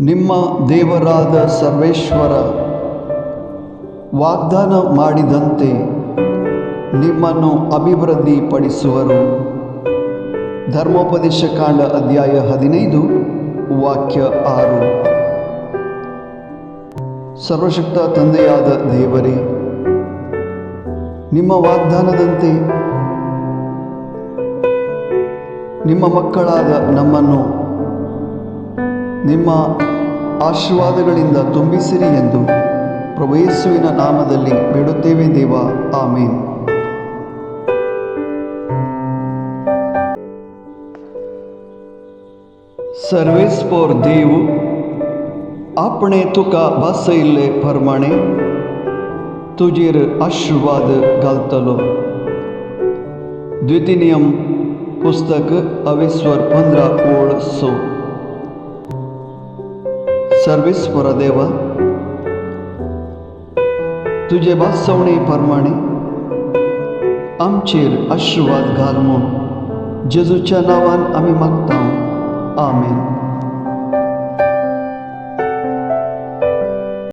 ನಿಮ್ಮ ದೇವರಾದ ಸರ್ವೇಶ್ವರ ವಾಗ್ದಾನ ಮಾಡಿದಂತೆ ನಿಮ್ಮನ್ನು ಅಭಿವೃದ್ಧಿಪಡಿಸುವರು. ಧರ್ಮೋಪದೇಶ ಕಾಂಡ ಅಧ್ಯಾಯ 15 ವಾಕ್ಯ 6. ಸರ್ವಶಕ್ತ ತಂದೆಯಾದ ದೇವರೇ, ನಿಮ್ಮ ವಾಗ್ದಾನದಂತೆ ನಿಮ್ಮ ಮಕ್ಕಳಾದ ನಮ್ಮನ್ನು ನಿಮ್ಮ ಆಶೀರ್ವಾದಗಳಿಂದ ತುಂಬಿಸಿರಿ ಎಂದು ಪ್ರಭು ಯೇಸುವಿನ ನಾಮದಲ್ಲಿ ಬೇಡುತ್ತೇವೆ ದೇವ, ಆಮೇನ್. सर्वेस्पोर देव आपणे तुका भासयल्ले प्रमाणे तुजेर आशीर्वाद घालतलो. द्वितीनियम पुस्तक 15:15. सर्वेस्पोर देवा, तुझे भासवणे प्रमाणे आमचेर आशीर्वाद घाल म्हूण जेजूच्या नांवान आमी मागता. आमेन.